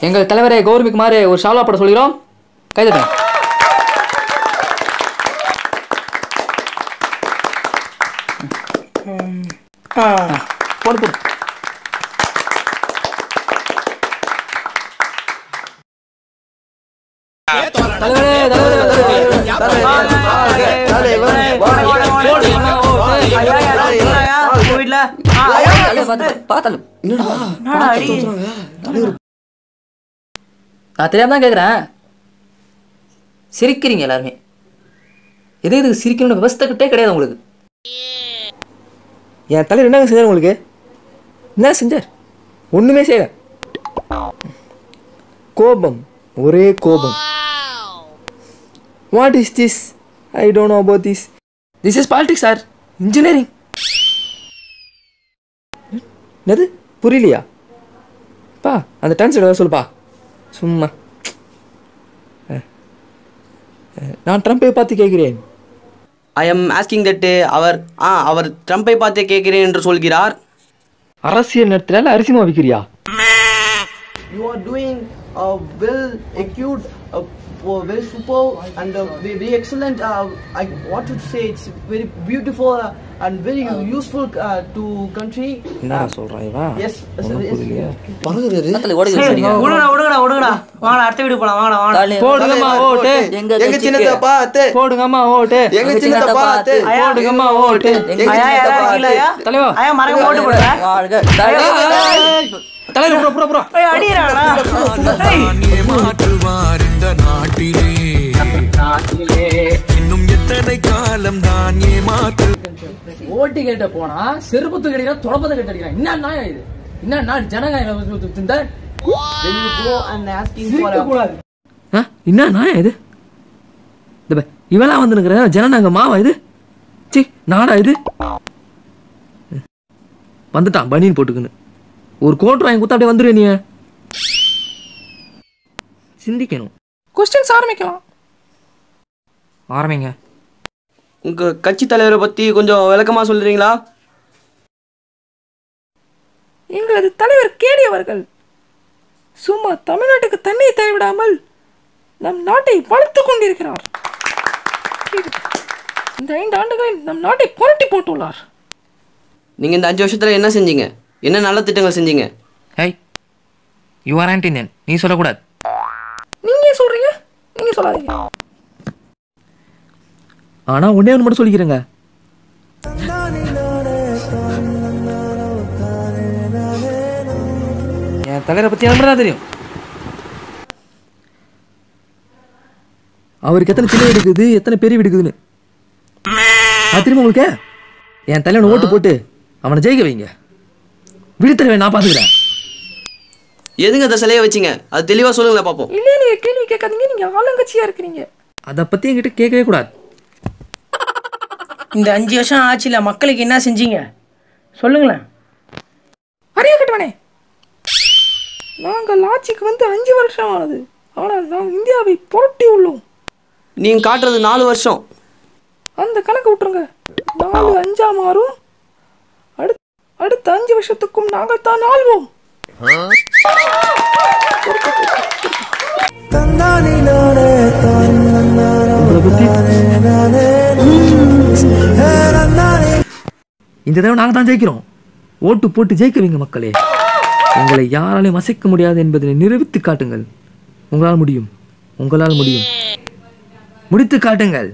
எங்கள் தலைவரை கௌரவிக்குமாறு ஒரு ஷாலா போட சொல்கிறோம். கைதட்டுங்க. போடு போடு. நான் தெரியாம தான் கேட்குறேன். சிரிக்கிறீங்க எல்லாருமே. எதுக்கு சிரிக்கணும்னு விவஸ்தக்கிட்டே கிடையாது உங்களுக்கு. என் தலைவர் என்னங்க செஞ்சார் உங்களுக்கு? என்ன செஞ்சார்? ஒன்றுமே செய்யல. கோபம், ஒரே கோபம். What is this? I don't know about this. This is politics sir, engineering. என்னது புரியலையா? பா அந்த டான்ஸ் சொல்லுப்பா. சும்மா நான் ட்ரம்பை பார்த்து கேட்கிறேன். ஐ எம் ஆஸ்கிங் தட் அவர் ட்ரம்பை பார்த்தே கேட்கிறேன் என்று சொல்கிறார். அரசியல் நேரத்தில் அரிசி மாவு விற்கிறியா? You are doing well acute, very super and very excellent. I want to say it's very beautiful and very useful to country. என்ன சொல்றான் இவன்? Yes, பரகுறாரு. பக்கத்துல ஓடுங்க சரிங்க. ஓடுங்கடா வாங்க அடுத்த வீடு போலாம். வாங்கடா போடுங்கம்மா ஓட்டு. எங்க சின்னத பாத்து. போடுங்கம்மா ஓட்டு. எங்க சின்னத பாத்து. போடுங்கம்மா ஓட்டு. எங்க சின்னத பாத்து. தலைவா ஐயா மறக்க ஓட்டு போடுங்க. வாழ்க. தலைவர் புறா. ஏய் அடிறாடா. ஏய் மாற்றுவார் இந்த நாட்டிலே. இன்னும் எத்தனை காலம் தான் ஏமாற்று. ஓட்டு கேட்ட போனா செருப்பத்து கடிக்கிறா தொடப்பத்தை கட்டிக்கிறா. என்ன நாய் இது? என்ன நான் ஜனங்க திந்த when you go and asking for a என்ன நாய் இது? இவெல்லாம் வந்து நிக்கிற ஜனநாயக மாவா இது? சி நாடா இது? வந்துட்டான் பனியன் போட்டுக்குன்னு. ஒரு கோட் வாங்கி கொடுத்தா அப்படியே வந்துரு. நீ சிந்திக்கணும். கொஸ்டின்ஸ் ஆரம்பிக்கலாம். ஆரம்பிங்க. உங்க கட்சி தலைவரை பத்தி கொஞ்சம் விளக்கமா சொல்றீங்களா? எங்களது தலைவர் கேடி அவர்கள் சும்மா தமிழ்நாட்டுக்கு தண்ணீர் தேவைவிடாமல் நம் நாட்டை வளர்த்துக் கொண்டிருக்கிறார். இந்த 5 ஆண்டுகளில் நம் நாட்டை புரட்டி போட்டுள்ளார். நீங்க இந்த 5 வருஷத்துல என்ன செஞ்சீங்க? என்ன நல்ல திட்டங்கள் செஞ்சீங்க? High you are anti Indian. நீ சொல்லக்கூடாது. நீங்க சொல்றீங்க, நீங்க சொல்லாதீங்க. ஆனா ஒண்ணே ஒன்று மட்டும் சொல்லிக்கிறேங்க. என் தலைவரை பத்தி எனக்கு தான் தெரியும். அவருக்கு எத்தனை சின்ன வீடு இருக்குது, எத்தனை பெரிய வீடு இருக்குதுன்னு அது தெரியுமா உங்களுக்கு? என் தலைவனை ஓட்டு போட்டு அவனை ஜெயிக்க வைங்க. விடுத்தலைவன் நான் பாத்துக்கிறேன். எதுங்க அந்த சிலையை வச்சிங்க? அது தெளிவா சொல்லுங்களேன் பாப்போம். இல்ல நீங்க கேள்வி கேட்காதீங்க. நீங்க ஆளுங்கட்சியா இருக்கிறீங்க. அதை பத்தி என்கிட்ட கேட்கவே கூடாது. இந்த 5 வருஷம் ஆட்சியில் மக்களுக்கு என்ன செஞ்சீங்க சொல்லுங்களேன். அறிய கட்டவனே, நாங்கள் ஆட்சிக்கு வந்து 5 வருஷம் ஆனது. ஆனால் நாங்கள் இந்தியாவை புரட்டி உள்ளோம். நீங்க காட்டுறது 4 வருஷம். அந்த கணக்கு விட்டுருங்க. 4 5 மாறும். அடுத்த 5 வருஷத்துக்கும் நாங்கள் தான் ஆள்வோம். இந்த தடவை நாங்கள் தான் ஜெயிக்கிறோம். ஓட்டு போட்டு ஜெயிக்க வைங்க மக்களே. உங்களை யாராலையும் அசைக்க முடியாது என்பதை நிரூபித்து காட்டுங்கள். உங்களால் முடியும், உங்களால் முடியும். முடித்து காட்டுங்கள்.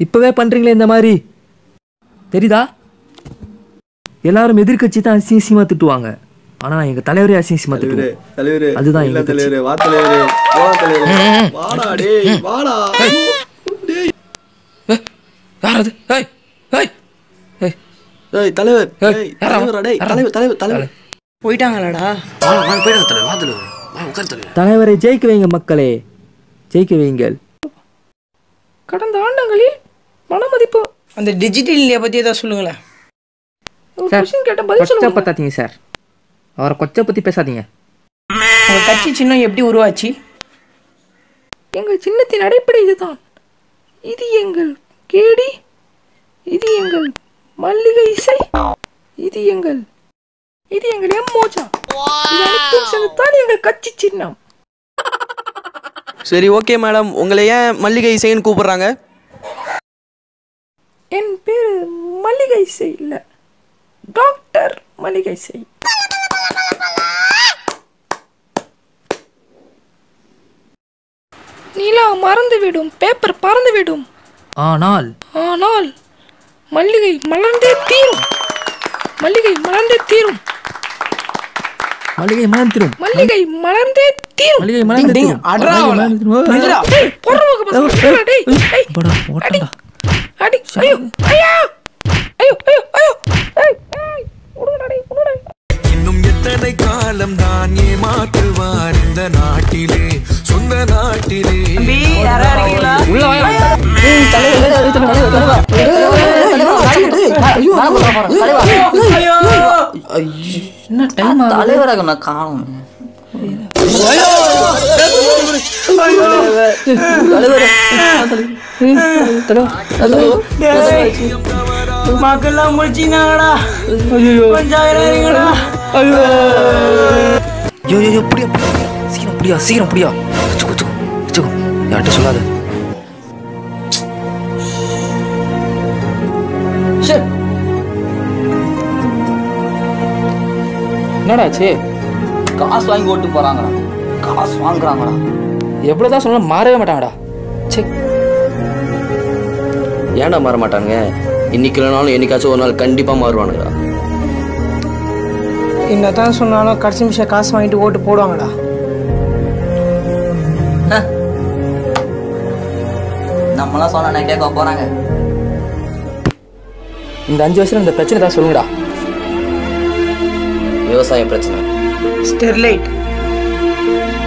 இப்பவே பண்றீங்களே இந்த மாதிரி தெரியுதா? எல்லாரும் எதிர்கட்சி தான் அசிங்கமா திட்டுவாங்க. ஆனா எங்க தலைவரே அசிங்கமா திட்டுவாங்க. அதுதான் எங்க தலைவரே. வா தலைவரே, வா தலைவரே, வாடா டேய், வாடா. யார் அது? ஏய் ஏய் ஏய் தலைவர், ஏய் தலைவர், டேய் தலைவர் தலைவர் போயிட்டாங்களாடா? வாங்க போயிடுங்க தலைவர். வா தலைவர், வா உட்கார் தலைவர். தலைவரை ஜெயிக்க வைங்க மக்களே, ஜெயிக்க வைங்கள். கடந்த ஆண்டுகளில் பணமதிப்பு அந்த டிஜிட்டல் இந்தியா பத்தி ஏதாவது சொல்லுங்களேன். பத்தாதீங்க சார். அவரை கொச்சை பத்தி பேசாதீங்க. உங்க கட்சி சின்னம் எப்படி உருவாச்சு? எங்கள் சின்னத்தின் அடிப்படை இதுதான். இது எங்கள் கேடி, இது எங்கள் மல்லிகை இசை, இது எங்கள் எம்மோஜா. இது அனைத்தும் சேர்ந்துதான் எங்கள் கட்சி சின்னம். சரி ஓகே மேடம், உங்களை ஏன் மல்லிகை இசைன்னு கூப்பிடுறாங்க? என் பேரு மல்லிகை இசை இல்ல, டாக்டர் மல்லிகை இசை. நிலா மறந்துவிடும், பேப்பர் பறந்துவிடும், ஆனால் மல்லிகை மலர்ந்தே தீரும். மல்லிகை மலர்ந்தே தீரும். மல்லிகை மலர்ந்திரும். மல்லிகை மலர்ந்தே தீரும். மல்லிகை மலர்ந்தே தீரும். அடடா நிஜரா. டேய் போறவங்க பசங்க. டேய் டேய் படா ஓட்டடா. அடி ஐயோ ஐயா ஐயோ ஐயோ ஐயோ. ஏய் ஏய் ஓடுடா டேய் ஓடுடா. இன்னும் எத்தனை காலம் தான் ஏமாற்றுவார் இந்த நாட்டிலே, சொந்த நாட்டிலே. யாரா இருக்கீங்களா? உள்ள வாங்க. ஏய் தலைவா என்ன டைம் ஆகுது? தலைவராக நான் காணும். மக்கள்லாம் முடிச்சிங்கடா. சீக்கிரம் புடியா. யார்கிட்ட சொல்லாத. என்னடாச்சு? காசு வாங்கி ஓட்டு போறாங்கடா. காசு வாங்குறாங்கடா. எவ்வளவுதான் சொன்னாலும் மாறவே மாட்டாங்கடா. சே ஏன்டா மாற மாட்டானுங்க? இன்னைக்கு இல்லைனாலும் என்னைக்காச்சும் ஒரு நாள் கண்டிப்பா மாறுவானுங்கடா. என்னதான் சொன்னாலும் கடைசி நிமிஷம் காசு வாங்கிட்டு ஓட்டு போடுவாங்கடா. நம்மளாம் சொன்னா கேட்க போறாங்க. இந்த 5 வருஷம் இந்த பிரச்சனை தான் சொல்லுங்கடா. விவசாய பிரச்சனை, ஸ்டெர்லைட்,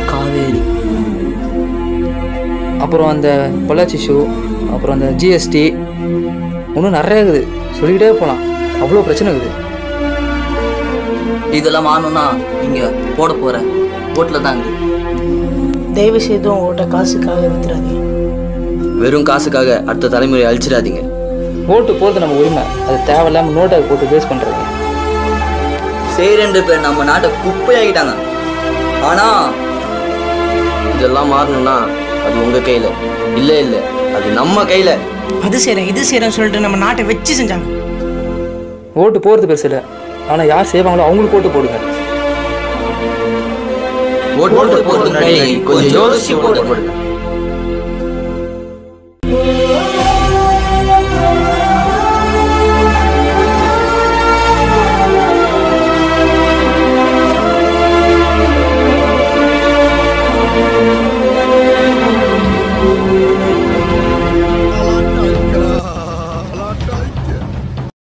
காவேரி, அப்புறம் அந்த பொள்ளாச்சி ஷூ, அப்புறம் அந்த ஜிஎஸ்டி, இன்னும் நிறைய இருக்குது. சொல்லிக்கிட்டே போகலாம். அவ்வளோ பிரச்சனை இருக்குது. இதெல்லாம் ஆகணும்னா நீங்க போட போற ஓட்டுல தாங்க. தயவு செய்து உங்கள்கிட்ட காசுக்காக வித்துறாதீங்க. வெறும் காசுக்காக அடுத்த தலைமுறை அழிச்சிடாதீங்க. ஓட்டு போகிறது நம்ம உரிமை. அது தேவையில்லாமல் நோட்டை போட்டு வேஸ்ட் பண்ணுறது. சரி 2 பேர் நம்ம நாட்டை குப்பையாகிட்டாங்க. ஆனா இதெல்லாம் மாறணும்னா அது உங்க கையில இல்ல, அது நம்ம கையில. அது செய்றேன் இது செய்றேன்னு சொல்லிட்டு நம்ம நாட்டை வச்சு செஞ்சாங்க. ஓட்டு போகிறது பெருசு இல்லை, ஆனால் யார் செய்வாங்களோ அவங்களுக்கு ஓட்டு போடுங்க. ஓட்டு போடுறதுக்கு முன்னாடி கொஞ்சம் யோசிச்சு போடுங்க.